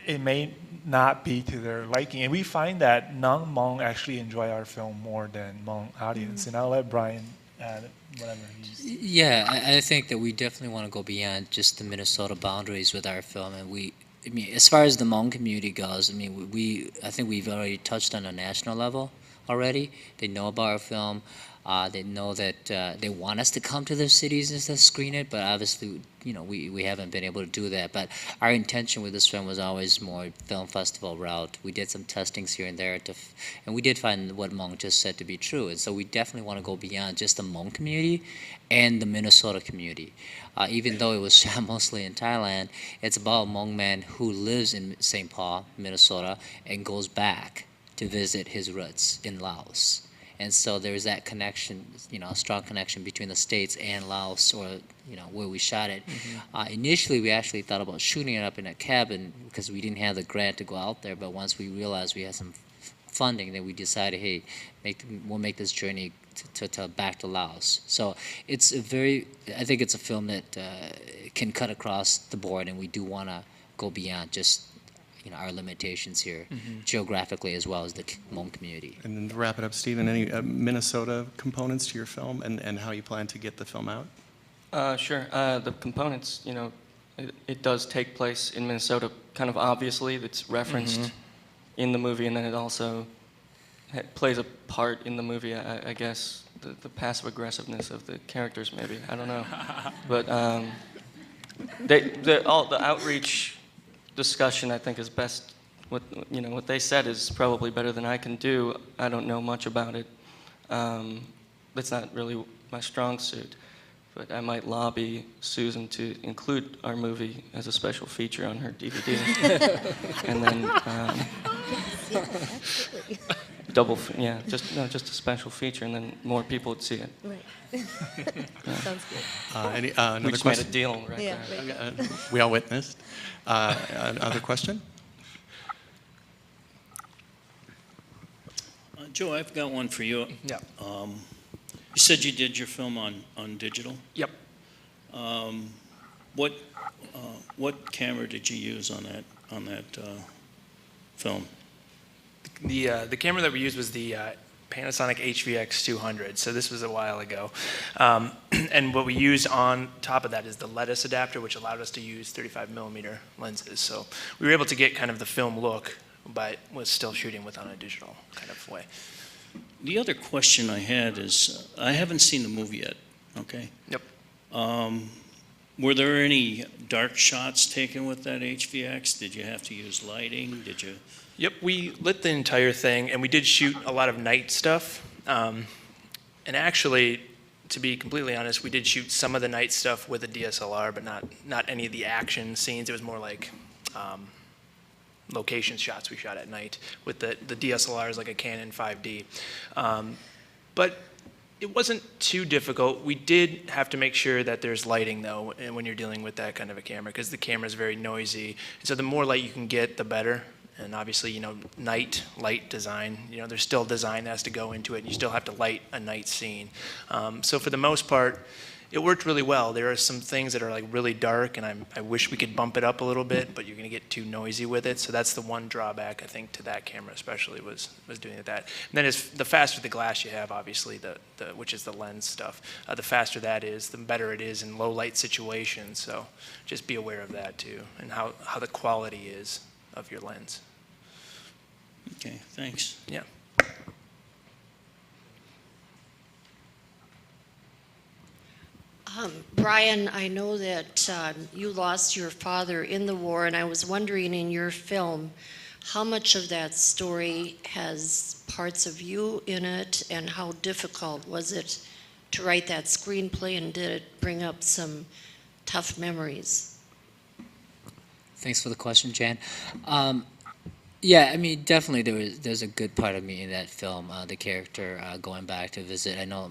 it may not be to their liking. And we find that non-Hmong actually enjoy our film more than Hmong audience. And I'll let Brian add whatever he's. Yeah, I think that we definitely want to go beyond just the Minnesota boundaries with our film, and I mean, as far as the Hmong community goes, I mean, I think we've already touched on a national level already. They know about our film. They know that they want us to come to their cities and to screen it, but obviously, you know, we haven't been able to do that. But our intention with this film was always more film festival route. We did some testings here and there, and we did find what Hmong just said to be true. And so we definitely want to go beyond just the Hmong community and the Minnesota community. Even though it was shot mostly in Thailand, it's about a Hmong man who lives in St. Paul, Minnesota, and goes back to visit his roots in Laos. And so there's that connection, you know, a strong connection between the States and Laos, or, you know, where we shot it. Initially, we actually thought about shooting it up in a cabin because we didn't have the grant to go out there. But once we realized we had some funding, then we decided, hey, we'll make this journey to back to Laos. So it's I think it's a film that can cut across the board, and we do want to go beyond just, you know, our limitations here, geographically as well as the Hmong community. And then to wrap it up, Stephen, any Minnesota components to your film, and how you plan to get the film out? Sure. The components, you know, it does take place in Minnesota, kind of obviously. It's referenced in the movie, and then it also plays a part in the movie, I guess. The passive aggressiveness of the characters, maybe. I don't know. But the outreach discussion, I think, is best. What they said is probably better than I can do. I don't know much about it. That's not really my strong suit. But I might lobby Susan to include our movie as a special feature on her DVD, and then just a special feature, and then more people would see it. Right. Sounds good. We Another just made a question? deal right Yeah, there. right. We all witnessed. Another question? Joe, I've got one for you. Yeah. You said you did your film on digital. Yep. What camera did you use on that film? The camera that we used was the Panasonic HVX 200. So this was a while ago. And what we used on top of that is the lettuce adapter, which allowed us to use 35mm lenses. So we were able to get kind of the film look, but was still shooting on a digital kind of way. The other question I had is, I haven't seen the movie yet, okay? Yep. Were there any dark shots taken with that HVX? Did you have to use lighting? Did you? Yep, we lit the entire thing, and we did shoot a lot of night stuff. And actually, to be completely honest, we did shoot some of the night stuff with a DSLR, but not any of the action scenes. It was more like location shots we shot at night with the DSLRs, like a Canon 5D. But it wasn't too difficult. We did have to make sure that there's lighting, though, and when you're dealing with that kind of a camera, because the camera is very noisy. So the more light you can get, the better. And obviously, you know, night light design, you know, there's still design that has to go into it, and you still have to light a night scene. So for the most part, it worked really well. There are some things that are like really dark, and I wish we could bump it up a little bit, but you're going to get too noisy with it. So that's the one drawback, I think, to that camera especially was doing that. And then the faster the glass you have, obviously, which is the lens stuff, the faster that is, the better it is in low light situations. So just be aware of that too, and how the quality is of your lens. Okay, thanks. Yeah. Brian, I know that you lost your father in the war, and I was wondering in your film, how much of that story has parts of you in it, and how difficult was it to write that screenplay, and did it bring up some tough memories? Thanks for the question, Jan. Yeah, I mean, definitely there's a good part of me in that film, the character going back to visit. I know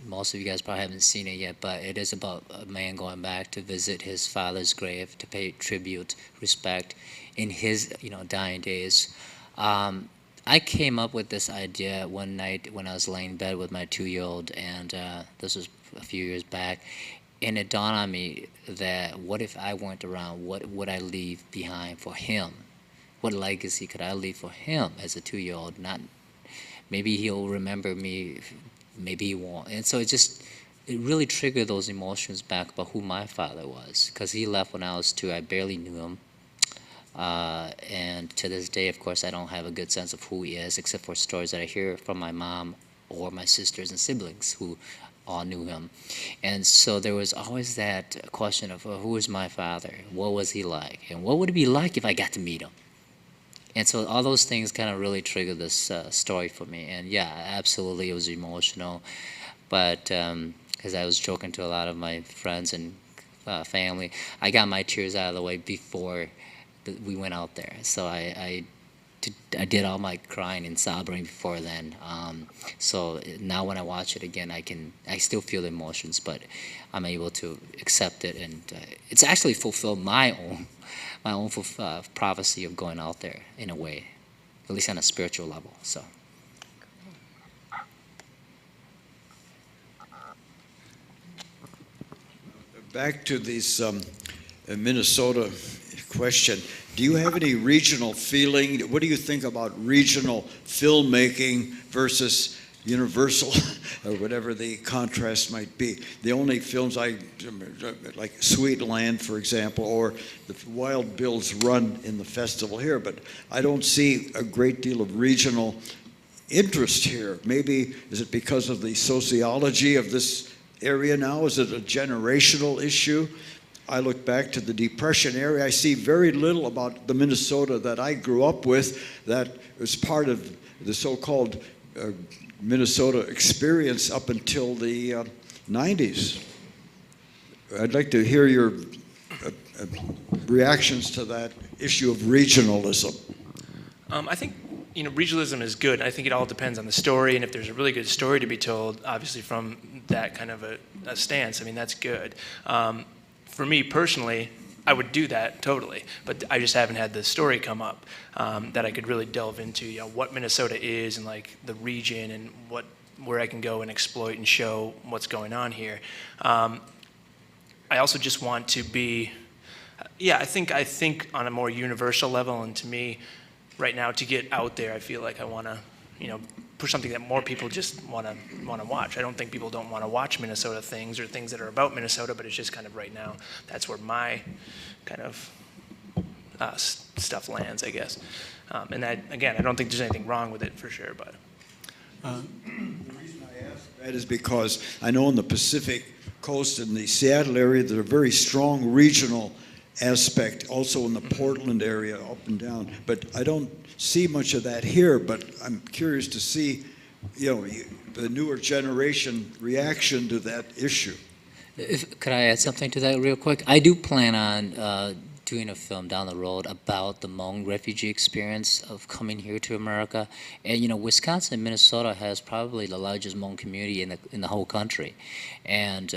most of you guys probably haven't seen it yet, but it is about a man going back to visit his father's grave, to pay tribute, respect in his, you know, dying days. I came up with this idea one night when I was laying in bed with my 2-year-old, and this was a few years back, and it dawned on me that what if I weren't around, what would I leave behind for him? What legacy could I leave for him as a 2-year-old? Maybe he'll remember me, maybe he won't. And so it just it really triggered those emotions back about who my father was, because he left when I was 2. I barely knew him. And to this day, of course, I don't have a good sense of who he is, except for stories that I hear from my mom or my sisters and siblings who all knew him. And so there was always that question of, who is my father? What was he like? And what would it be like if I got to meet him? And so all those things kind of really triggered this story for me. And yeah, absolutely, it was emotional. But because I was joking to a lot of my friends and family, I got my tears out of the way before we went out there. So I did all my crying and sobbing before then. So now when I watch it again, I still feel the emotions, but I'm able to accept it, and it's actually fulfilled my own prophecy of going out there in a way, at least on a spiritual level. So. Back to this Minnesota question. Do you have any regional feeling? What do you think about regional filmmaking versus universal, or whatever the contrast might be? The only films like Sweetland, for example, or the Wild Bill's Run in the festival here, but I don't see a great deal of regional interest here. Maybe, is it because of the sociology of this area now? Is it a generational issue? I look back to the Depression area. I see very little about the Minnesota that I grew up with that was part of the so-called Minnesota experience up until the 90s. I'd like to hear your reactions to that issue of regionalism. I think regionalism is good. I think it all depends on the story, and if there's a really good story to be told, obviously from that kind of a stance, I mean, that's good. For me personally, I would do that totally, but I just haven't had the story come up that I could really delve into, what Minnesota is and like the region and where I can go and exploit and show what's going on here. I also just want to be, I think on a more universal level, and to me, right now, to get out there, I feel like I want to, push something that more people just want to watch. I don't think people don't want to watch Minnesota things or things that are about Minnesota, but it's just kind of right now, that's where my kind of stuff lands, I guess. And that, again, I don't think there's anything wrong with it for sure, but. The reason I ask that is because I know in the Pacific Coast and the Seattle area, there's a very strong regional aspect, also in the Portland area, up and down. But I don't see much of that here, but I'm curious to see, the newer generation reaction to that issue. Could I add something to that real quick? I do plan on doing a film down the road about the Hmong refugee experience of coming here to America. And Wisconsin and Minnesota has probably the largest Hmong community in the whole country. And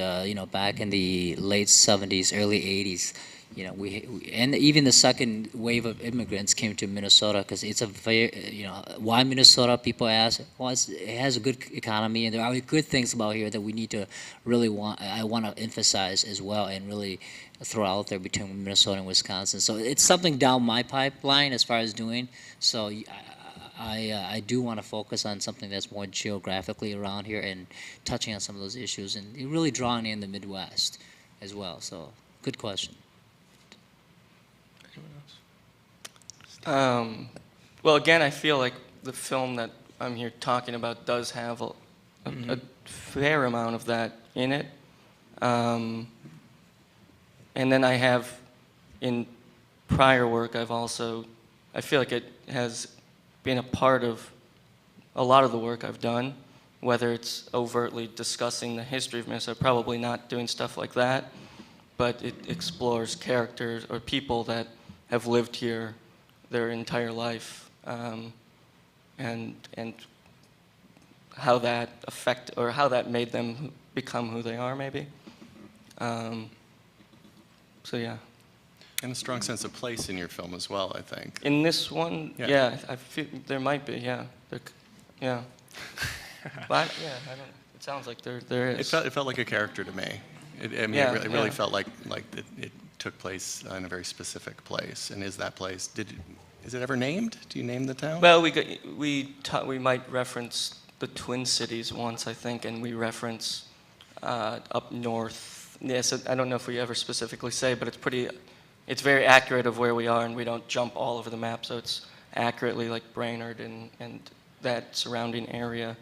back in the late 70s, early 80s, and even the second wave of immigrants came to Minnesota because it's a very, why Minnesota? People ask. Well, it has a good economy, and there are good things about here that we need to really I want to emphasize as well, and really throw out there between Minnesota and Wisconsin. So it's something down my pipeline as far as doing. So I do want to focus on something that's more geographically around here and touching on some of those issues and really drawing in the Midwest as well. So good question. Well, again, I feel like the film that I'm here talking about does have a fair amount of that in it. And then I have, in prior work, I feel like it has been a part of a lot of the work I've done, whether it's overtly discussing the history of Minnesota, probably not doing stuff like that, but it explores characters or people that have lived here their entire life, and how that how that made them become who they are, maybe. So yeah. And a strong sense of place in your film as well, I think. In this one, yeah, I feel there might be, yeah. Yeah. But yeah, I don't know. It sounds like there is. It felt like a character to me. It really felt like it took place in a very specific place. And is that place, is it ever named? Do you name the town? Well, we might reference the Twin Cities once, I think, and we reference up north. Yeah, so I don't know if we ever specifically say, but it's very accurate of where we are, and we don't jump all over the map, so it's accurately like Brainerd and that surrounding area.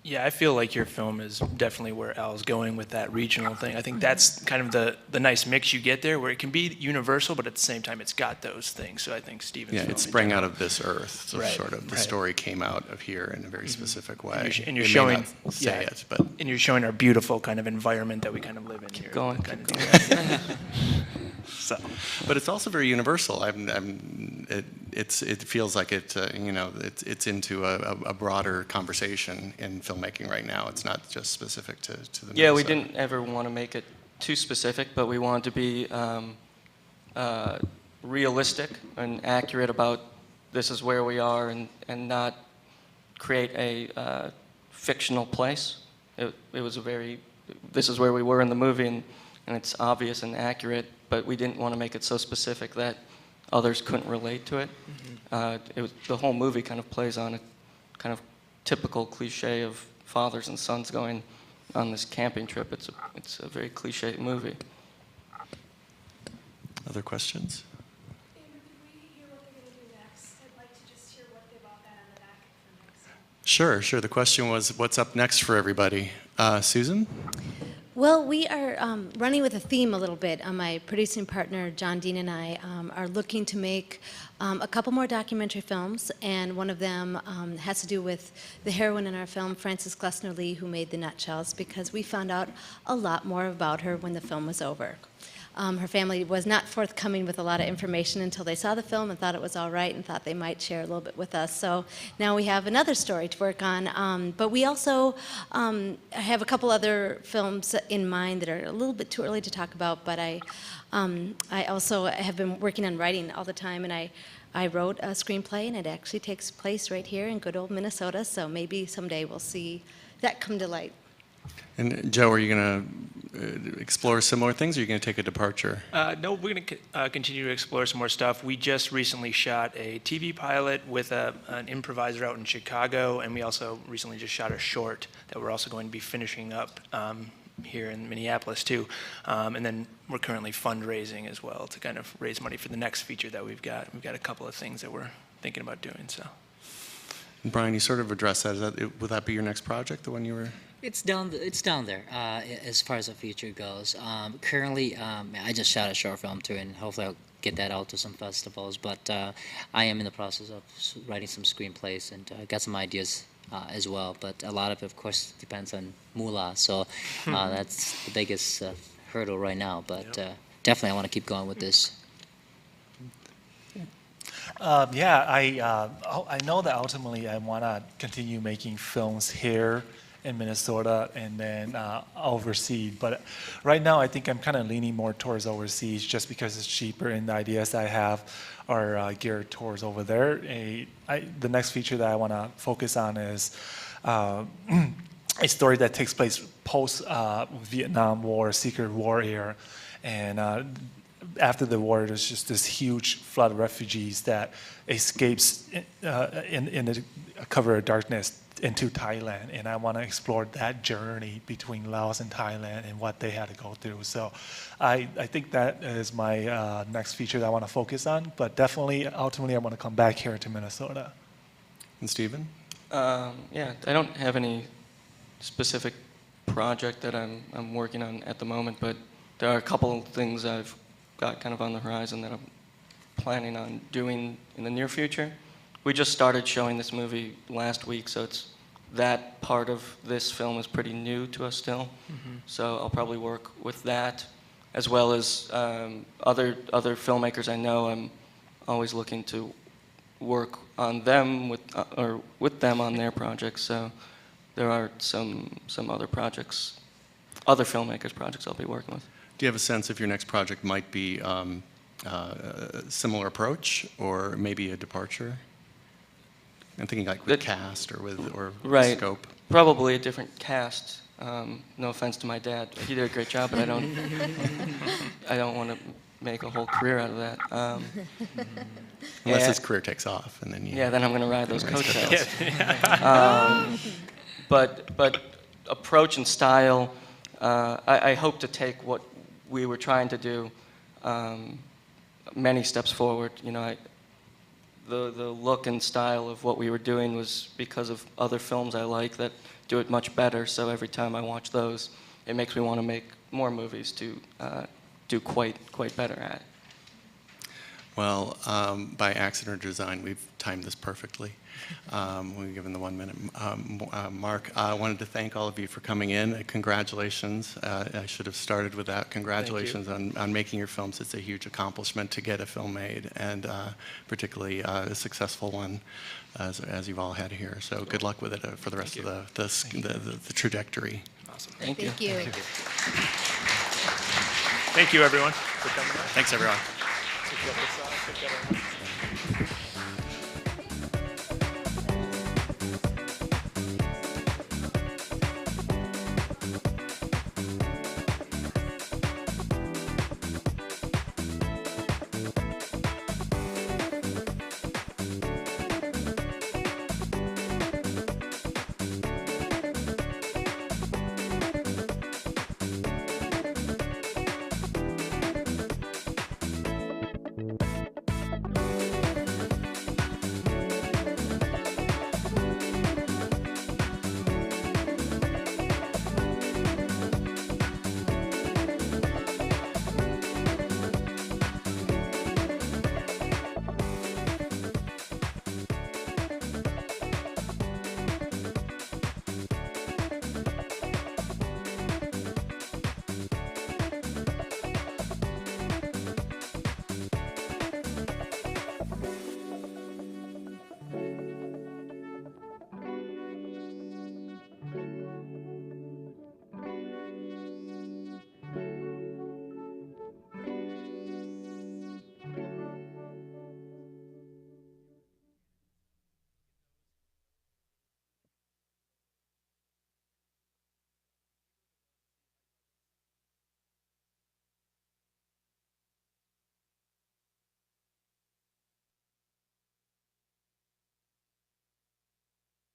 Yeah, I feel like your film is definitely where Al's going with that regional thing. I think that's kind of the nice mix you get there, where it can be universal, but at the same time, it's got those things. So I think Steven's film it sprang out of this earth. So Right, sort of the right. story came out of here in a very specific way. And you're It may showing, not say yeah, it, but and you're showing our beautiful kind of environment that we kind of live in here. going, Kind of keep do that. So, but it's also very universal. It feels like it's into a broader conversation in filmmaking right now. It's not just specific to the. Yeah, we Minnesota. didn't ever want to make it too specific, but we wanted to be realistic and accurate about this is where we are, and not create a fictional place. It was this is where we were in the movie, and it's obvious and accurate, but we didn't want to make it so specific that others couldn't relate to it. The whole movie kind of plays on a kind of typical cliche of fathers and sons going on this camping trip. It's a very cliche movie. Other questions? Andrew, could we hear what they're going to do next? I'd like to just hear what they've got that on the back for next time. Sure. The question was, what's up next for everybody? Susan? Well, we are running with a theme a little bit. My producing partner, John Dean, and I are looking to make a couple more documentary films, and one of them has to do with the heroine in our film, Frances Glessner Lee, who made the nutshells, because we found out a lot more about her when the film was over. Her family was not forthcoming with a lot of information until they saw the film and thought it was all right and thought they might share a little bit with us. So now we have another story to work on. But we also have a couple other films in mind that are a little bit too early to talk about. But I also have been working on writing all the time, and I wrote a screenplay, and it actually takes place right here in good old Minnesota. So maybe someday we'll see that come to light. And Joe, are you going to explore similar things, or are you going to take a departure? No, we're going to continue to explore some more stuff. We just recently shot a TV pilot with an improviser out in Chicago, and we also recently just shot a short that we're also going to be finishing up here in Minneapolis too. And then we're currently fundraising as well to kind of raise money for the next feature that we've got. We've got a couple of things that we're thinking about doing. So. And Brian, you sort of addressed that. Would that be your next project, the one you were? It's down there as far as the future goes. Currently, I just shot a short film too, and hopefully I'll get that out to some festivals. But I am in the process of writing some screenplays, and got some ideas as well. But a lot of it, of course, depends on moolah. So that's the biggest hurdle right now. But definitely, I want to keep going with this. I know that ultimately I want to continue making films here in Minnesota and then overseas. But right now, I think I'm kind of leaning more towards overseas just because it's cheaper, and the ideas I have are geared towards over there. The next feature that I want to focus on is a story that takes place post Vietnam War, Secret War era, and after the war, there's just this huge flood of refugees that escapes in the cover of darkness into Thailand, and I want to explore that journey between Laos and Thailand and what they had to go through. So I think that is my next feature that I want to focus on, but definitely, ultimately, I want to come back here to Minnesota. And Stephen? Yeah, I don't have any specific project that I'm working on at the moment, but there are a couple of things I've got kind of on the horizon that I'm planning on doing in the near future. We just started showing this movie last week, so that part of this film is pretty new to us still. Mm-hmm. So I'll probably work with that, as well as other filmmakers I know. I'm always looking to work on them with them on their projects. So there are some other projects, other filmmakers' projects I'll be working with. Do you have a sense if your next project might be a similar approach or maybe a departure? I'm thinking like with cast or right. scope. Probably a different cast. No offense to my dad, he did a great job, but I don't want to make a whole career out of that. Unless his career takes off, and then then I'm going to ride those coattails. But approach and style, I hope to take what we were trying to do many steps forward. You know, the look and style of what we were doing was because of other films I like that do it much better. So every time I watch those, it makes me want to make more movies to do quite better at. Well, by accident or design, we've timed this perfectly. We're given the 1 minute. Mark, I wanted to thank all of you for coming in. Congratulations. I should have started with that. Congratulations on making your films. It's a huge accomplishment to get a film made, and particularly a successful one, as you've all had here. So good luck with it for the rest of the trajectory. Awesome. Thank you. Thank you. Thank you, everyone, for coming. Thanks, everyone. Take that aside, take that on.